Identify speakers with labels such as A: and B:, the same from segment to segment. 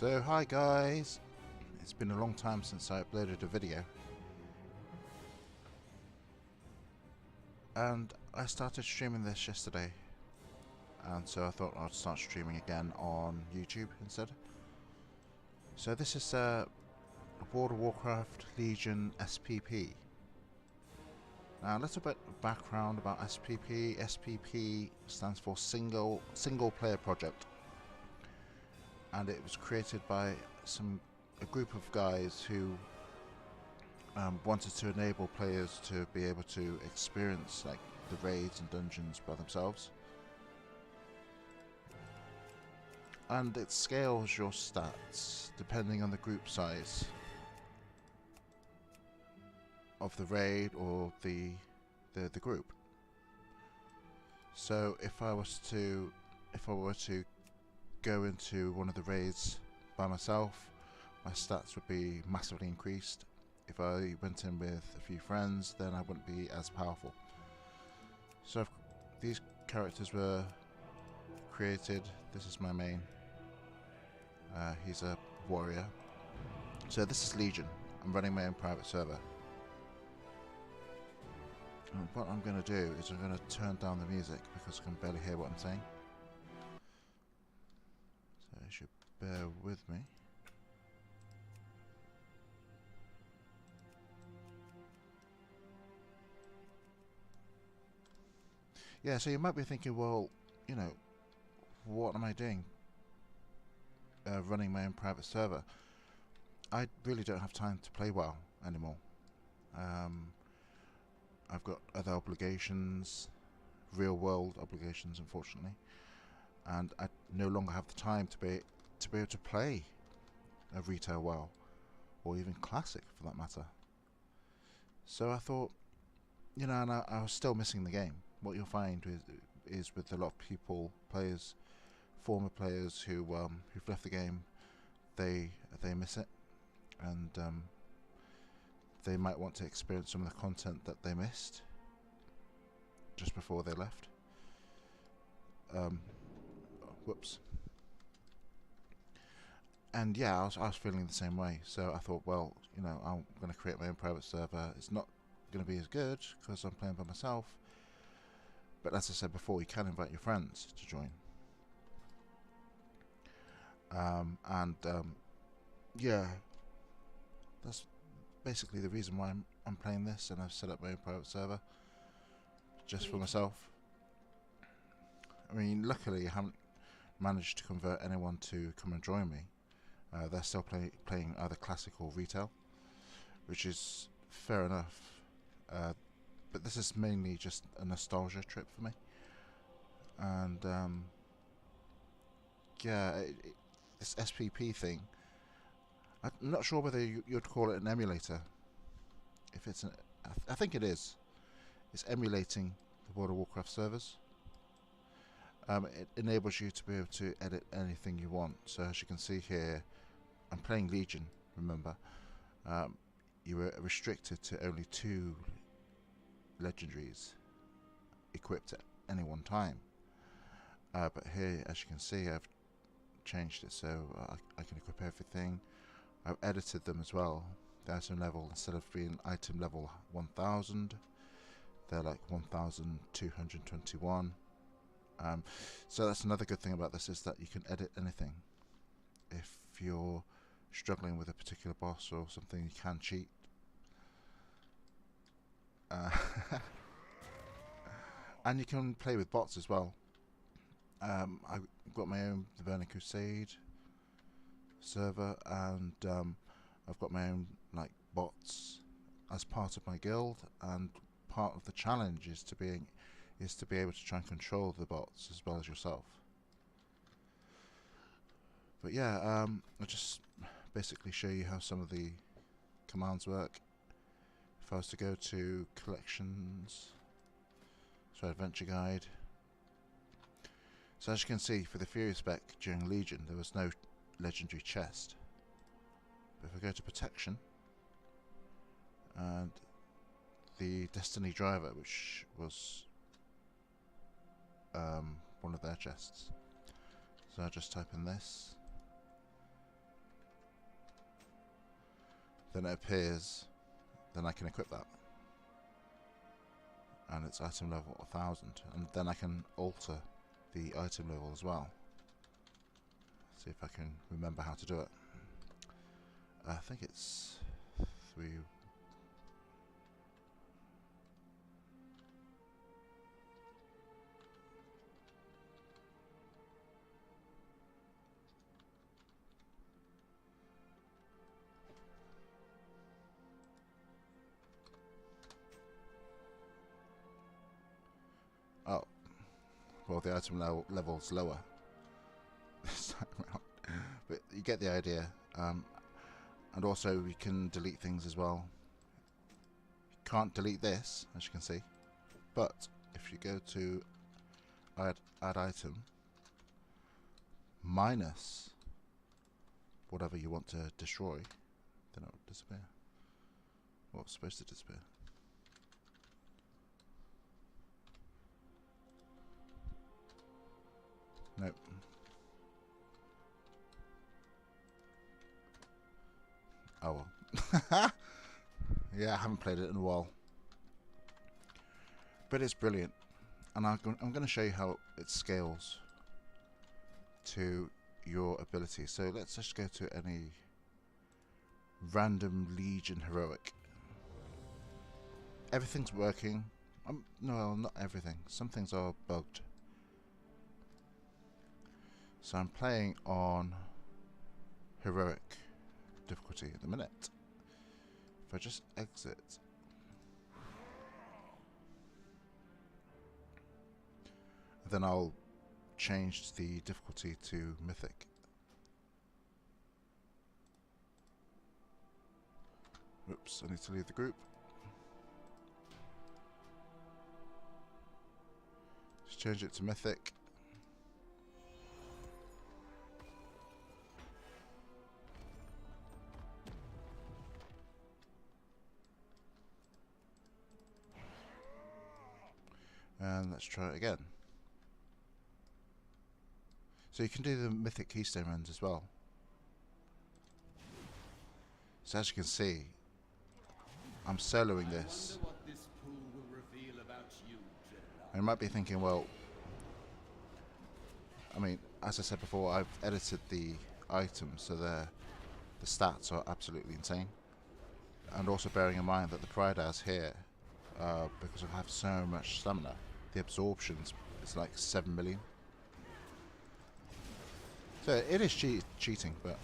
A: So hi guys, it's been a long time since I uploaded a video and I started streaming this yesterday, and so I thought I'd start streaming again on YouTube instead. So this is World of Warcraft Legion SPP. Now a little bit of background about SPP. SPP stands for Single Player Project, and it was created by a group of guys who wanted to enable players to be able to experience like the raids and dungeons by themselves, and it scales your stats depending on the group size of the raid or the group. So if I were to go into one of the raids by myself, my stats would be massively increased. If I went in with a few friends, then I wouldn't be as powerful. So these characters were created. This is my main. He's a warrior. So this is Legion. I'm running my own private server. And what I'm going to do is I'm going to turn down the music because I can barely hear what I'm saying. So you should bear with me. Yeah, so you might be thinking, well, you know, what am I doing running my own private server? I really don't have time to play WoW anymore. I've got other obligations, real world obligations, unfortunately, and I no longer have the time to be able to play a retail WoW, or even classic for that matter. So I thought, you know, and I was still missing the game. What you'll find is with a lot of people, players, former players who've left the game, they miss it, and they might want to experience some of the content that they missed just before they left. Whoops. And yeah, I was feeling the same way. So I thought, well, you know, I'm going to create my own private server. It's not going to be as good because I'm playing by myself. But as I said before, you can invite your friends to join. Yeah, that's basically the reason why I'm playing this, and I've set up my own private server just for myself. I mean, luckily I haven't managed to convert anyone to come and join me. They're still playing either classic or retail, which is fair enough. But this is mainly just a nostalgia trip for me, and yeah, this SPP thing, I'm not sure whether you'd call it an emulator. If it's I think it is. It's emulating the World of Warcraft servers. It enables you to be able to edit anything you want. So as you can see here, I'm playing Legion, remember. You were restricted to only 2 legendaries equipped at any one time. But here, as you can see, I've changed it so I can equip everything. I've edited them as well. The item level, instead of being item level 1000, they're like 1221. So that's another good thing about this, is that you can edit anything. If you're struggling with a particular boss or something, you can cheat. And you can play with bots as well. I've got my own The Burning Crusade server, and I've got my own like bots as part of my guild, and part of the challenge is to be able to try and control the bots as well as yourself. But yeah, I'll just basically show you how some of the commands work. If I was to go to collections, so adventure guide. So as you can see, for the Fury spec during Legion, there was no legendary chest. But if I go to protection, and the Destiny driver, which was one of their chests. So I just type in this, then it appears, then I can equip that. And it's item level 1000, and then I can alter the item level as well. See if I can remember how to do it. I think it's 3. Oh, well, the item level's lower this time around, but you get the idea. And also we can delete things as well. You can't delete this, as you can see, but if you go to add item minus whatever you want to destroy, then it will disappear. Well, it's supposed to disappear. Nope. Oh well. Yeah, I haven't played it in a while, but it's brilliant, and I'm going to show you how it scales to your ability. So let's just go to any random Legion heroic. Everything's working. No, not everything. Some things are bugged. So I'm playing on heroic difficulty at the minute. If I just exit, then I'll change the difficulty to mythic. Oops, I need to leave the group. Just change it to mythic. And let's try it again. So you can do the mythic keystone runs as well. So as you can see, I'm soloing this. And you might be thinking, well, I mean, as I said before, I've edited the items so the stats are absolutely insane. And also bearing in mind that the Pride Hours here, because I have so much stamina, the absorptions is like 7 million. So it is cheating, but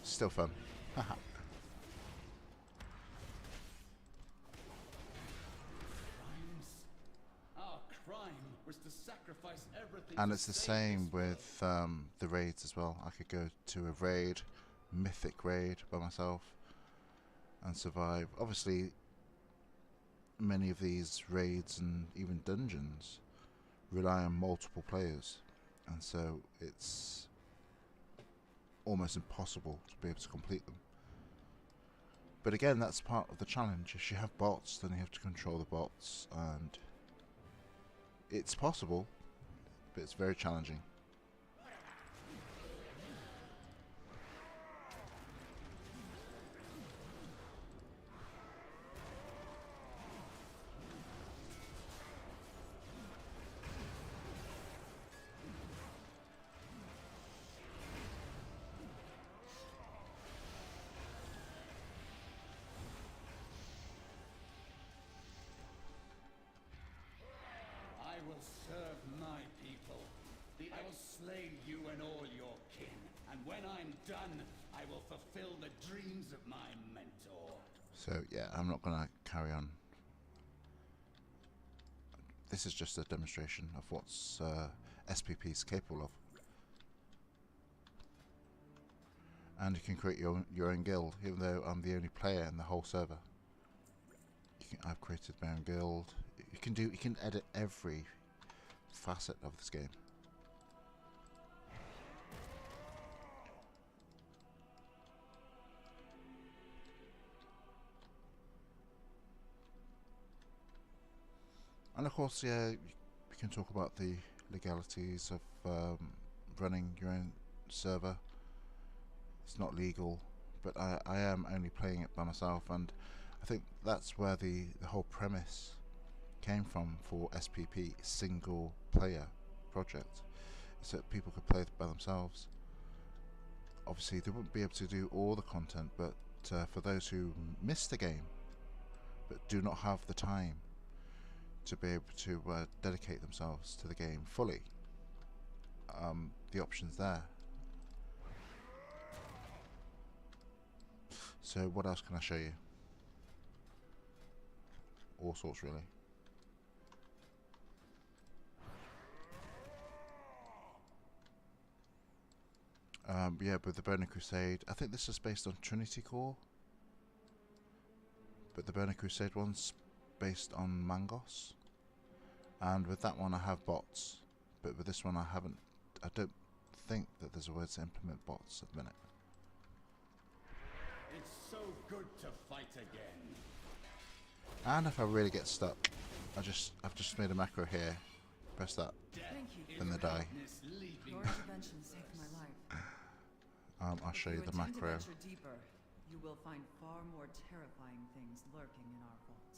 A: still fun. And it's the same with the raids as well. I could go to a raid, mythic raid by myself, and survive. Obviously, many of these raids and even dungeons rely on multiple players, and so it's almost impossible to be able to complete them. But again, that's part of the challenge. If you have bots, then you have to control the bots, and it's possible, but it's very challenging.
B: I will serve my people. I will slay you and all your kin. And when I'm done, I will fulfill the dreams of my mentor.
A: So yeah, I'm not going to carry on. This is just a demonstration of what SPP is capable of. And you can create your own guild, even though I'm the only player in the whole server. I've created my own guild. You can edit every facet of this game. And of course, yeah, you can talk about the legalities of running your own server. It's not legal, but I am only playing it by myself, and I think that's where the whole premise came from for SPP, single player project, so that people could play it by themselves. Obviously they wouldn't be able to do all the content, but for those who miss the game but do not have the time to be able to dedicate themselves to the game fully, the option's there. So what else can I show you? All sorts, really. Yeah, with the Burning Crusade, I think this is based on Trinity Core, but the Burning Crusade one's based on Mangos, and with that one I have bots, but with this one I haven't. I don't think that there's a word to implement bots at the minute.
B: It's so good to fight again.
A: And if I really get stuck, I've just made a macro here. Press that,
C: Thank you.
A: then they die.
C: Your intervention saved my life.
A: I'll show you
C: If
A: the
C: you intend to
A: macro.
C: venture deeper, you will find far more terrifying things lurking in our vault.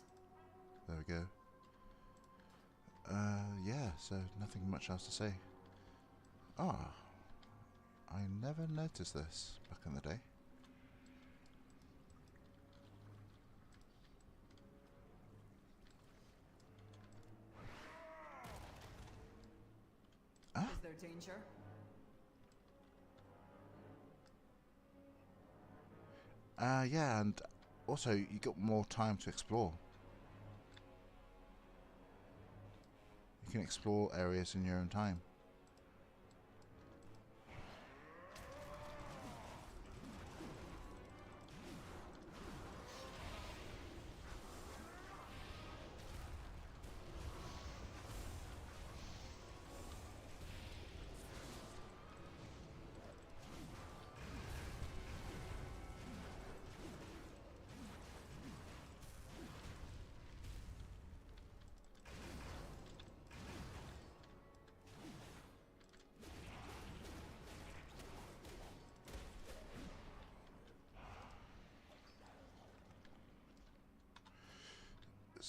A: There we go. Yeah, so nothing much else to say. Ah, I never noticed this back in the day. Ah,
C: Is there danger?
A: yeah, and also you got more time to explore. You can explore areas in your own time.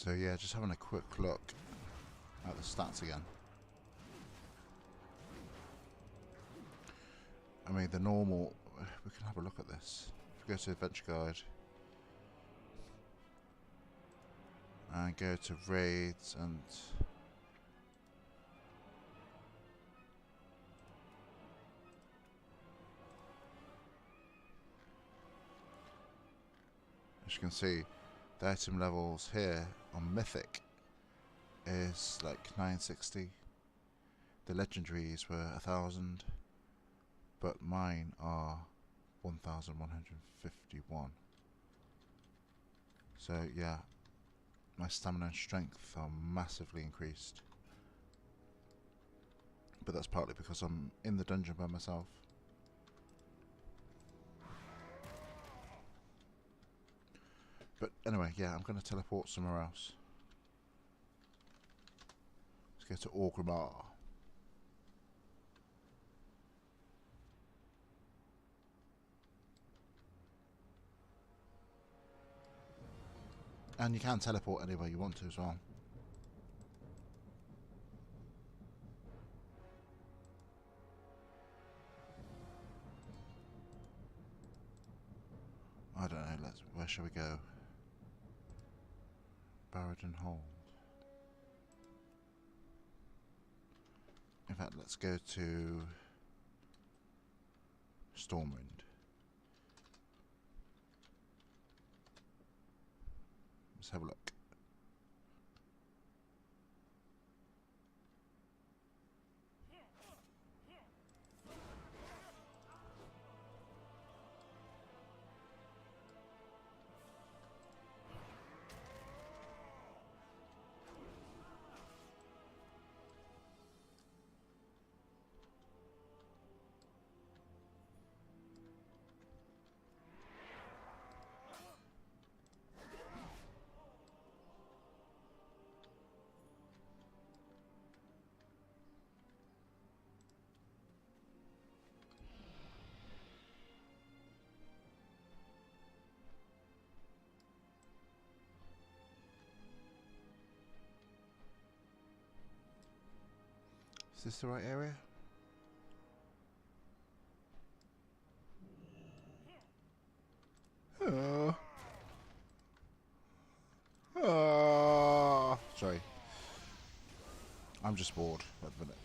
A: So yeah, just having a quick look at the stats again. I mean, the normal, we can have a look at this. If we go to Adventure Guide and go to Raids, and as you can see, the item levels here on Mythic is like 960. The legendaries were 1000, but mine are 1151. So yeah, my stamina and strength are massively increased, but that's partly because I'm in the dungeon by myself. But anyway, yeah, I'm going to teleport somewhere else. Let's go to Orgrimmar. And you can teleport anywhere you want to as well. I don't know, where shall we go? Barradon Hold. In fact, let's go to Stormwind. Let's have a look. Is this the right area? Oh. Oh. Sorry. I'm just bored at the minute.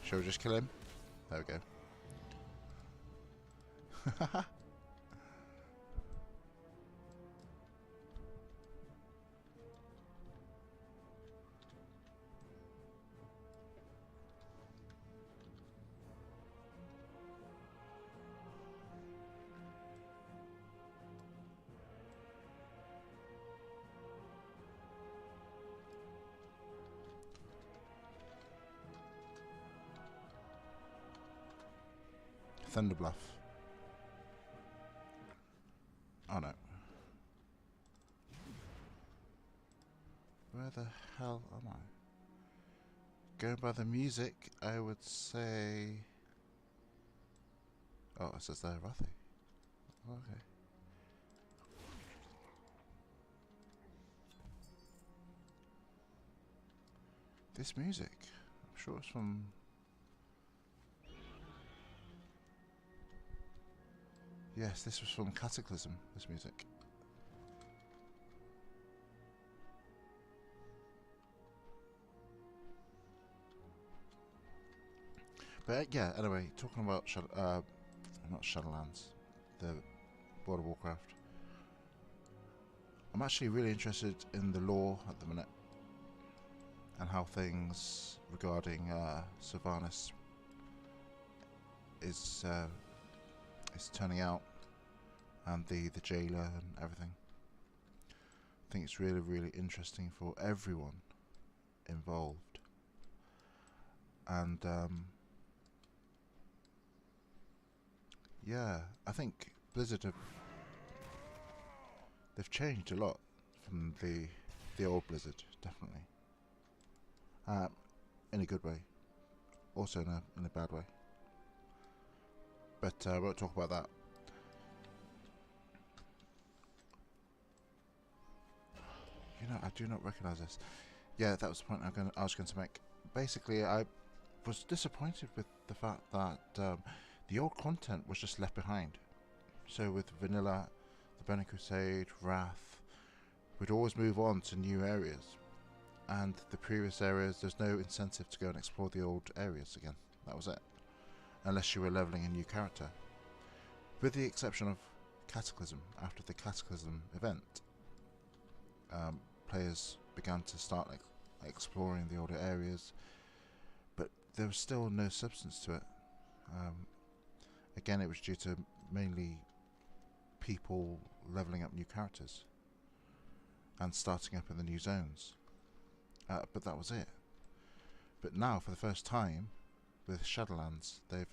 A: Shall we just kill him? There we go. Thunder Bluff. Oh no. Where the hell am I? Going by the music, I would say... Oh, it says there, Rathi. Okay. This music, I'm sure it's from... Yes, this was from Cataclysm, this music. But yeah, anyway, talking about not Shadowlands, the World of Warcraft. I'm actually really interested in the lore at the minute, and how things regarding Sylvanas is turning out, and the jailer and everything. I think it's really, really interesting for everyone involved, and yeah, I think Blizzard they've changed a lot from the old Blizzard, definitely. In a good way, also in a bad way. But I won't talk about that. You know, I do not recognise this. Yeah, that was the point I was going to make. Basically, I was disappointed with the fact that the old content was just left behind. So with Vanilla, the Burning Crusade, Wrath, we'd always move on to new areas. And the previous areas, there's no incentive to go and explore the old areas again. That was it. Unless you were leveling a new character. With the exception of Cataclysm. After the Cataclysm event, players began to start exploring the older areas, but there was still no substance to it. Again, it was due to mainly people leveling up new characters and starting up in the new zones. But that was it. But now, for the first time, with Shadowlands, they've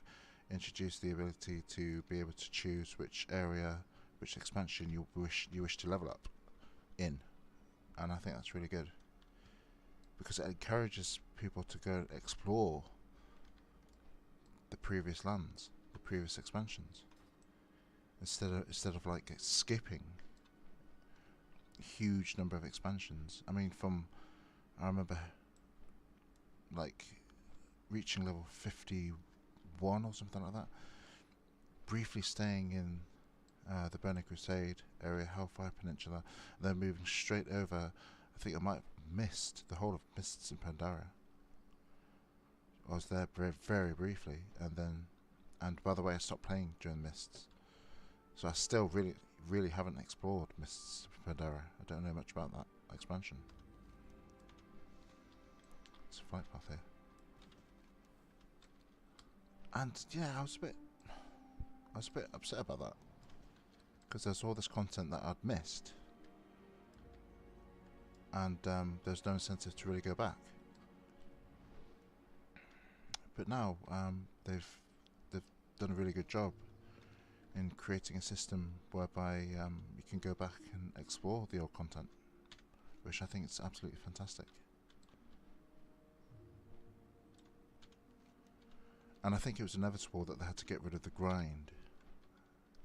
A: introduced the ability to be able to choose which area, which expansion you wish to level up in, and I think that's really good because it encourages people to go and explore the previous lands, the previous expansions, instead of like skipping a huge number of expansions. I mean, I remember like reaching level 51 or something like that, briefly staying in the Burning Crusade area, Hellfire Peninsula, and then moving straight over. I think I might have missed the whole of Mists in Pandaria. I was there very, very briefly, and by the way, I stopped playing during Mists, so I still really haven't explored Mists in Pandaria. I don't know much about that expansion. It's a flight path here. And yeah, I was a bit upset about that, because there's all this content that I'd missed, and there's no incentive to really go back. But now they've done a really good job in creating a system whereby you can go back and explore the old content which I think is absolutely fantastic. And I think it was inevitable that they had to get rid of the grind.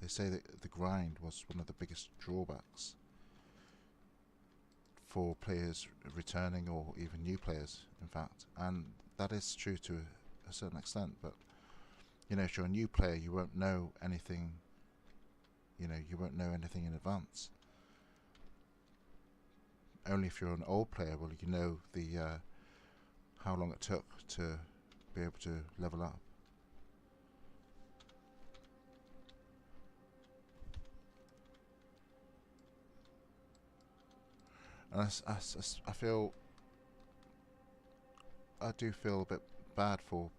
A: They say that the grind was one of the biggest drawbacks for players returning, or even new players, in fact. And that is true to a certain extent, but you know, if you're a new player, you won't know anything. You know, you won't know anything in advance. Only if you're an old player will you know the how long it took to be able to level up. And I do feel a bit bad for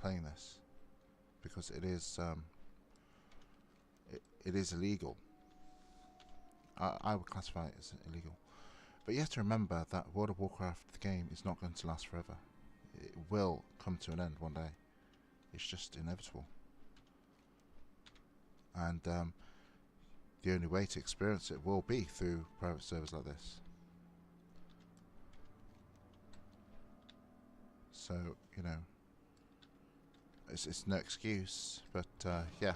A: playing this, because it is illegal. I would classify it as illegal. But you have to remember that World of Warcraft, the game, is not going to last forever. It will come to an end one day. It's just inevitable. And the only way to experience it will be through private servers like this. So, you know, it's no excuse, but yeah.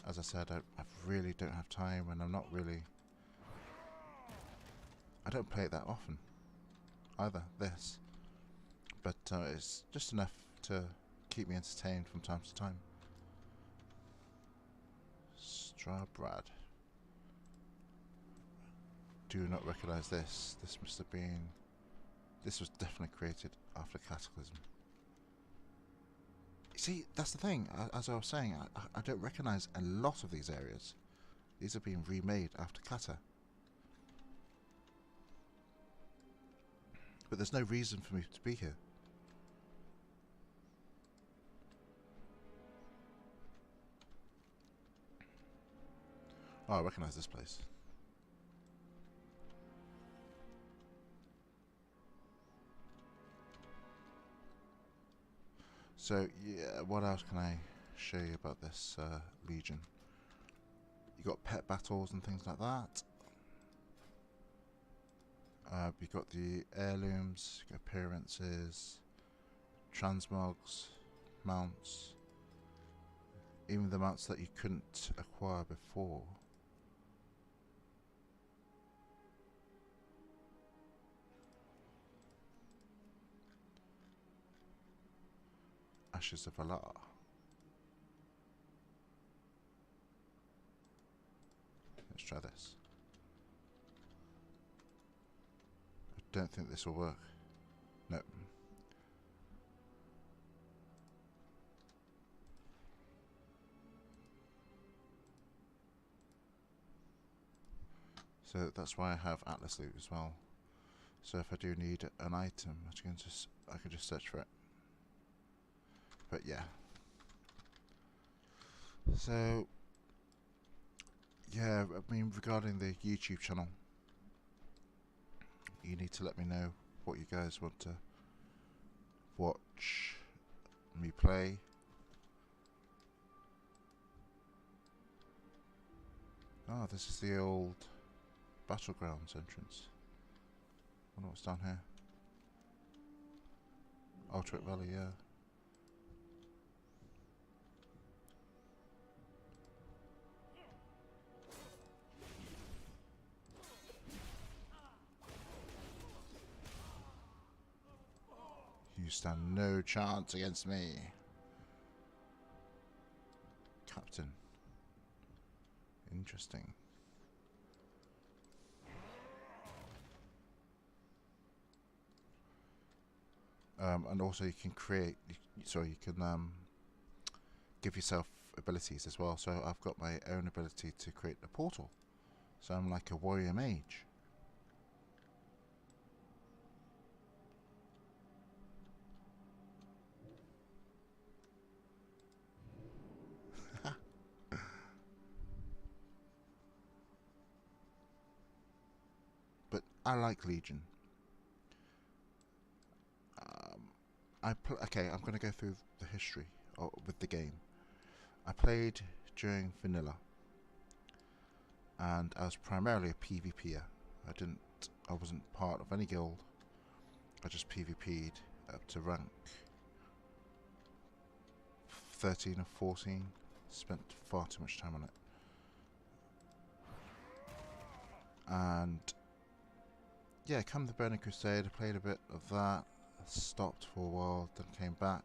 A: As I said, I really don't have time, and I'm not really... I don't play it that often, either, this. But it's just enough to keep me entertained from time to time. Strabrad. Do not recognise this. This must have been... This was definitely created after Cataclysm. See, that's the thing. As I was saying, I don't recognise a lot of these areas. These are being remade after Cata. But there's no reason for me to be here. Oh, I recognise this place. So, yeah, what else can I show you about this Legion? You got pet battles and things like that. You've got the heirlooms, you got appearances, transmogs, mounts, even the mounts that you couldn't acquire before. Ashes of Valar. Let's try this. I don't think this will work. Nope. So that's why I have Atlas loot as well. So if I do need an item, I can just search for it. But yeah. So yeah, I mean, regarding the YouTube channel, you need to let me know what you guys want to watch me play. Oh, this is the old Battlegrounds entrance. I wonder what's down here. Ultimate Valley, yeah. You stand no chance against me. Captain. Interesting. And also you can create, you can give yourself abilities as well. So I've got my own ability to create a portal. So I'm like a warrior mage. But I like Legion. Okay, I'm going to go through the history with the game. I played during vanilla, and I was primarily a PvPer. I wasn't part of any guild. I just PvP'd up to rank 13 or 14. Spent far too much time on it. And yeah, come the Burning Crusade, I played a bit of that. I stopped for a while, then came back.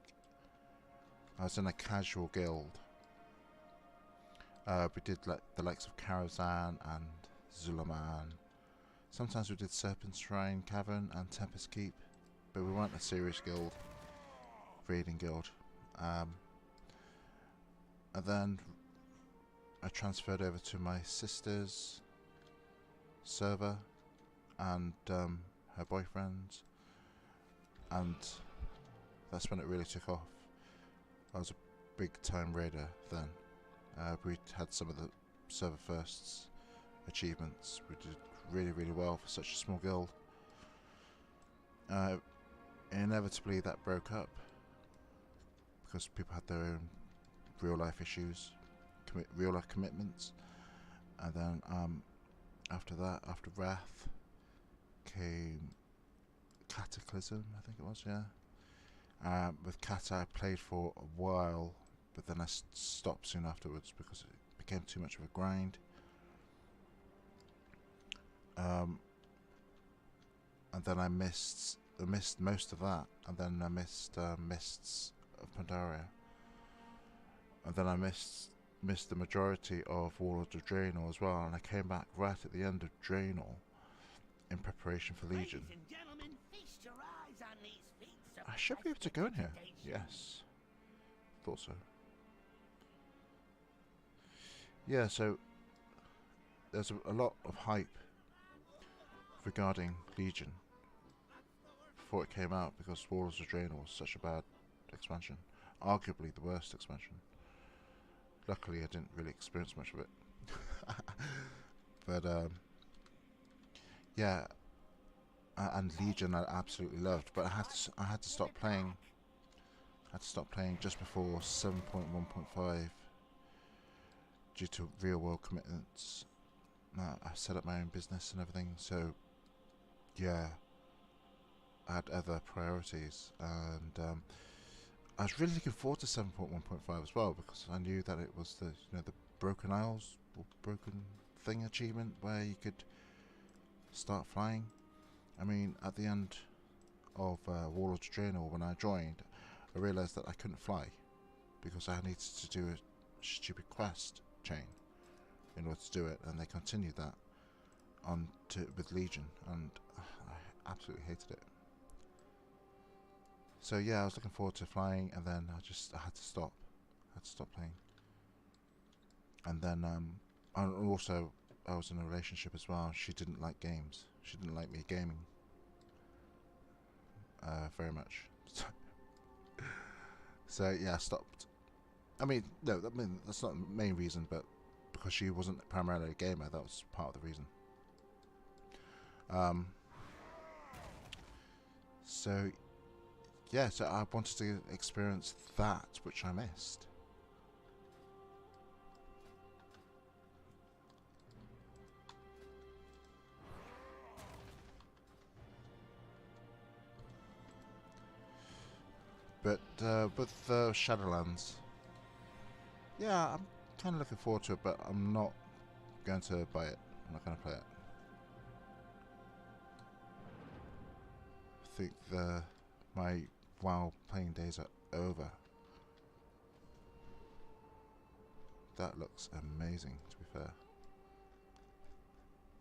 A: I was in a casual guild. We did like the likes of Karazhan and Zulaman. Sometimes we did Serpent Shrine, Cavern and Tempest Keep, but we weren't a serious guild, raiding guild. And then I transferred over to my sister's server and her boyfriend, and that's when it really took off. I was a big time raider then. We had some of the server firsts achievements. We did really well for such a small guild. Inevitably that broke up because people had their own real life issues, real life commitments, and then after that, after Wrath, came Cataclysm, I think it was, yeah. With Kata I played for a while, but then I stopped soon afterwards because it became too much of a grind. And then I missed most of that, and then I missed Mists of Pandaria, and then I missed the majority of Warlords of Draenor as well, and I came back right at the end of Draenor in preparation for Legion. I should be able to go in here. Yes. Thought so. Yeah, so there's a lot of hype regarding Legion before it came out because Warlords of Draenor was such a bad expansion. Arguably the worst expansion. Luckily I didn't really experience much of it. But yeah, and Legion I absolutely loved, but I had to stop playing. I had to stop playing just before 7.1.5 due to real world commitments. I set up my own business and everything, so yeah, I had other priorities, and I was really looking forward to 7.1.5 as well because I knew that it was the the Broken Isles or Broken Thing achievement where you could start flying. I mean, at the end of Warlords of Draenor, when I joined, I realised that I couldn't fly because I needed to do a stupid quest chain in order to do it, and they continued that on with Legion, and I absolutely hated it. So yeah, I was looking forward to flying, and then I had to stop. I had to stop playing. And then and also I was in a relationship as well. She didn't like games. She didn't like me gaming very much. So yeah, I stopped. I mean, no, that's not the main reason, but because she wasn't primarily a gamer, that was part of the reason. So yeah, so I wanted to experience that which I missed. But with Shadowlands, yeah, I'm kind of looking forward to it, but I'm not going to buy it. I'm not going to play it. I think my WoW playing days are over. That looks amazing, to be fair.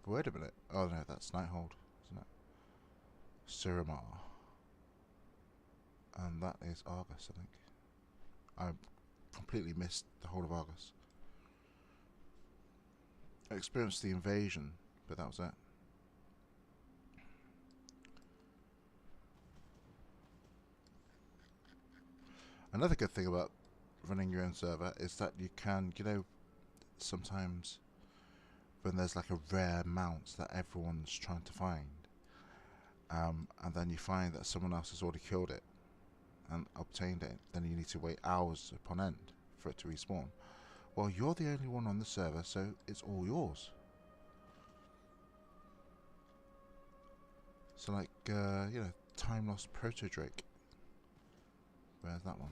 A: Wait a minute. Oh no, that's Nighthold, isn't it? Suramar. And that is Argus, I think. I completely missed the whole of Argus. I experienced the invasion, but that was it. Another good thing about running your own server is that you can, sometimes when there's like a rare mount that everyone's trying to find, and then you find that someone else has already killed it and obtained it, then you need to wait hours upon end for it to respawn. Well, you're the only one on the server, so it's all yours. So like, time lost proto Drake. Where's that one?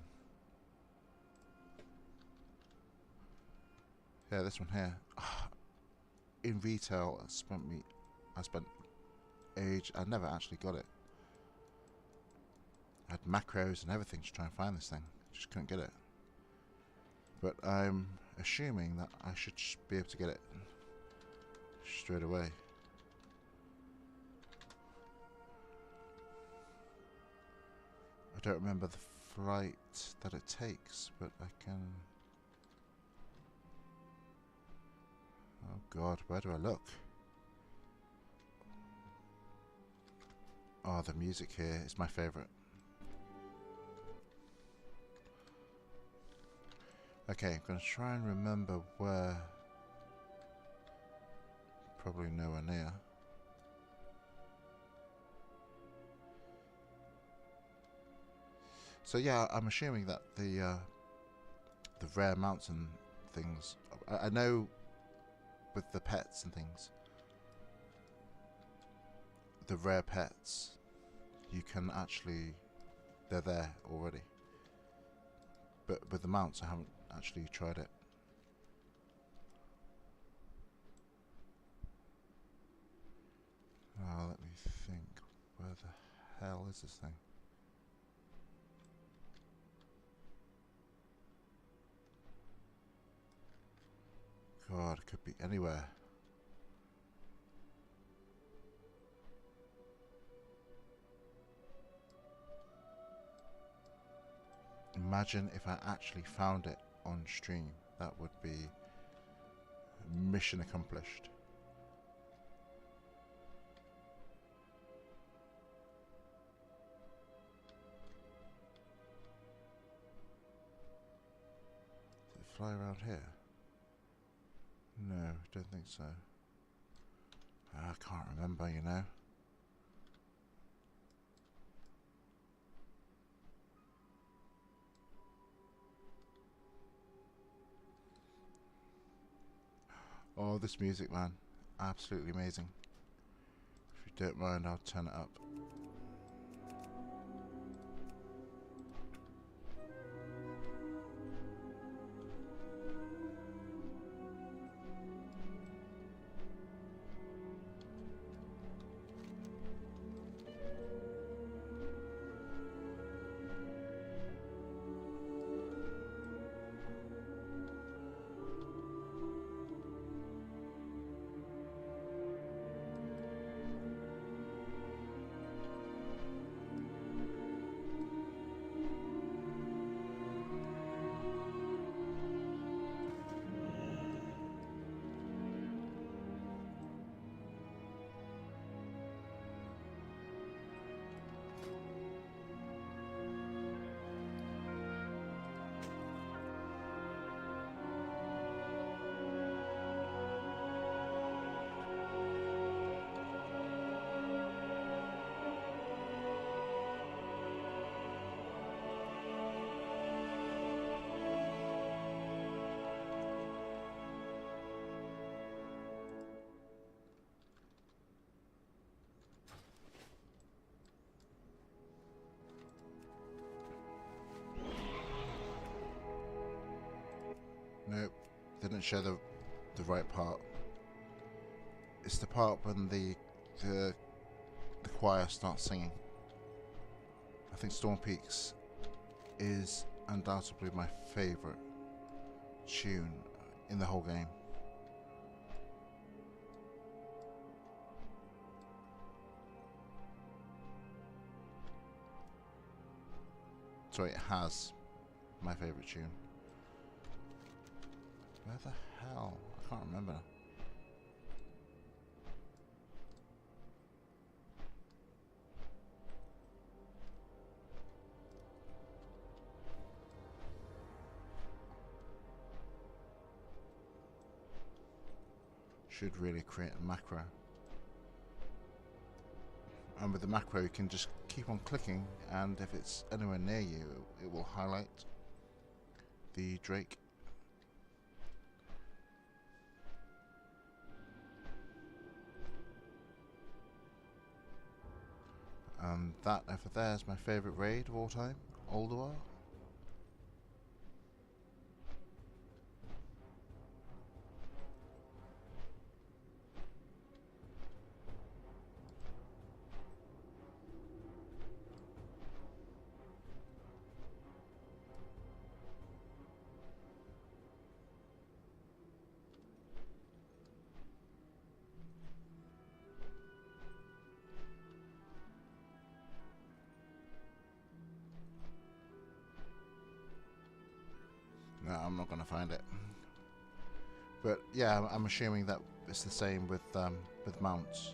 A: Yeah, this one here. In retail, I spent age. I never actually got it. I had macros and everything to try and find this thing. Just couldn't get it. But I'm assuming that I should be able to get it straight away. I don't remember the flight that it takes, but I can... Oh god, where do I look? Oh, the music here is my favourite. Okay, I'm going to try and remember where. Probably nowhere near. So yeah, I'm assuming that the rare mountain things. I know with the pets and things, the rare pets, you can actually, they're there already. But with the mounts, I haven't actually tried it. Oh, let me think. Where the hell is this thing? God, it could be anywhere. Imagine if I actually found it on stream. That would be mission accomplished. Does it fly around here? No, don't think so. I can't remember, you know. Oh, this music, man. Absolutely amazing. If you don't mind, I'll turn it up. Nope, didn't show the right part. It's the part when the choir starts singing. I think Storm Peaks is undoubtedly my favourite tune in the whole game. Sorry, it has my favourite tune. Where the hell? I can't remember. Should really create a macro. And with the macro you can just keep on clicking, and if it's anywhere near you it will highlight the Drake. And that over there is my favourite raid of all time, Ulduar. No, I'm not going to find it. But yeah, I'm assuming that it's the same with mounts.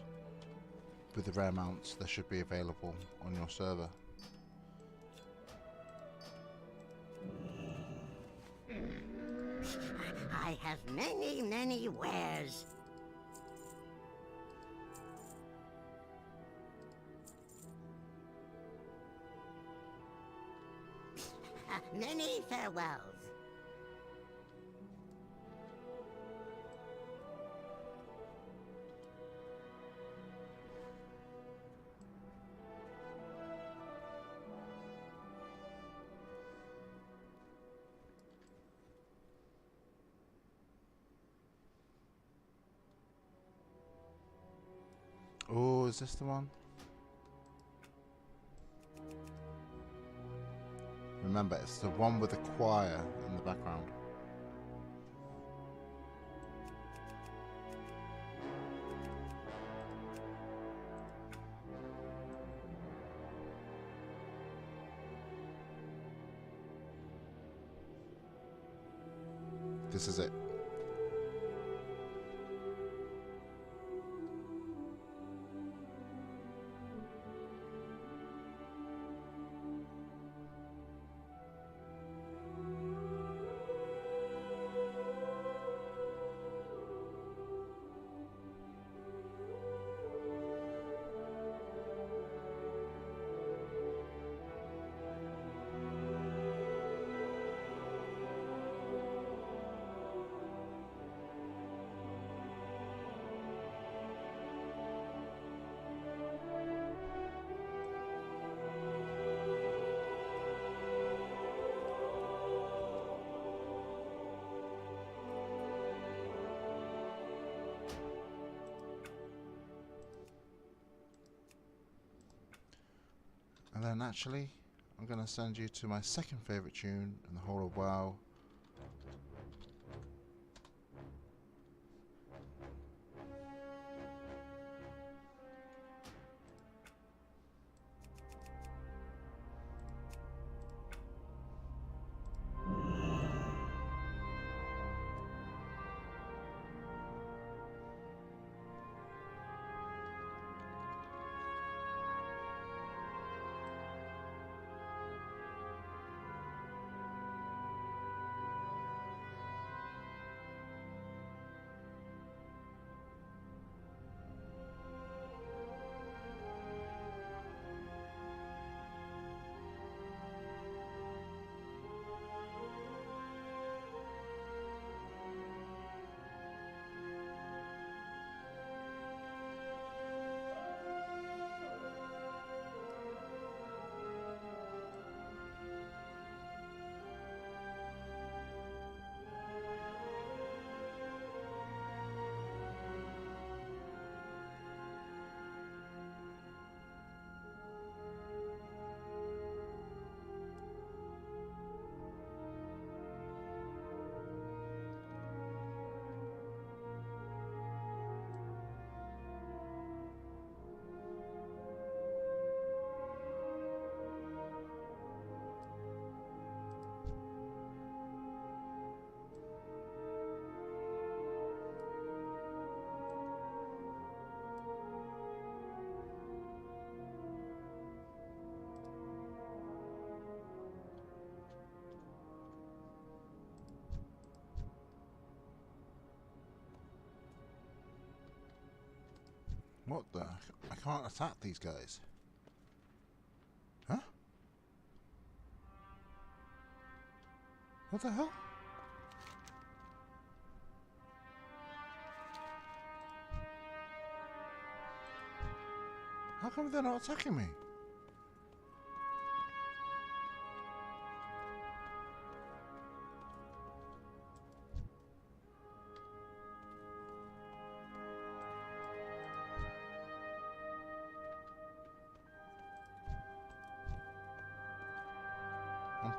A: With the rare mounts, they should be available on your server.
D: I have many, many wares. Many farewells.
A: Oh, is this the one? Remember, it's the one with the choir in the background. This is it. And then actually, I'm going to send you to my second favourite tune in the whole of WoW. What the? I can't attack these guys. Huh? What the hell? How come they're not attacking me?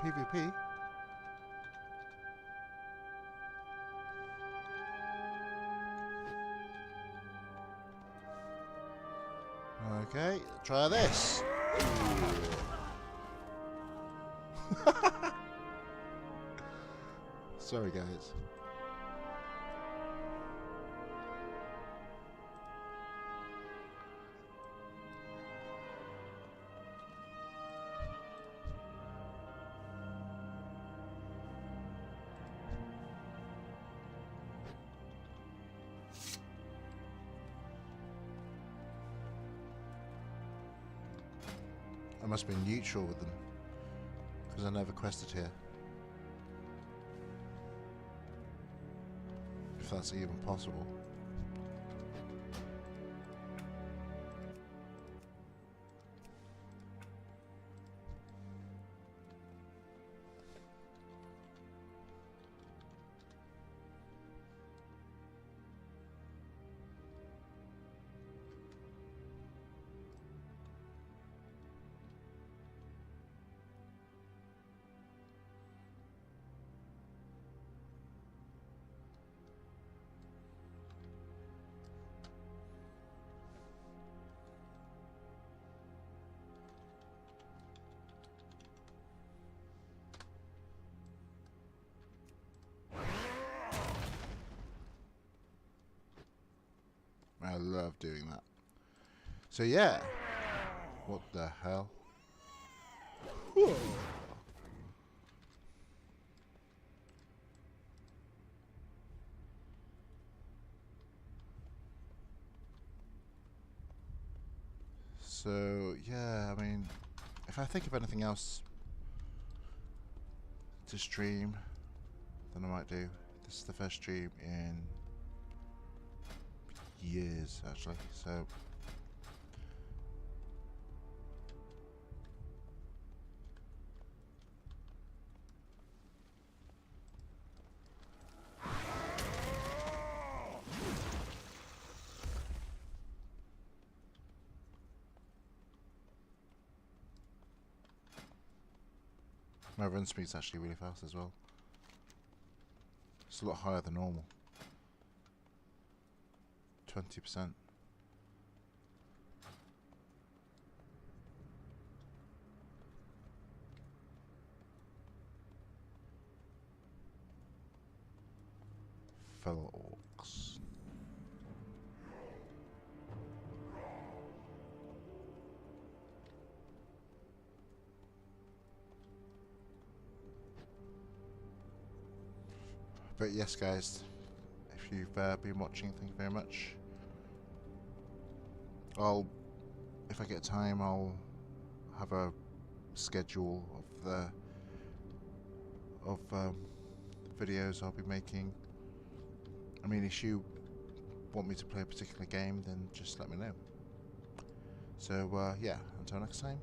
A: PvP. Okay, try this. Sorry, guys. I must be neutral with them, because I never quested here. If that's even possible. I love doing that. So yeah. What the hell? Whoa. So yeah, I mean, if I think of anything else to stream, then I might do. This is the first stream in years, actually. So my run speed's actually really fast as well. It's a lot higher than normal. 20%. Fellow orcs. But yes, guys, if you've been watching, thank you very much. If I get time, I'll have a schedule of videos I'll be making. I mean, if you want me to play a particular game, then just let me know. So yeah, until next time.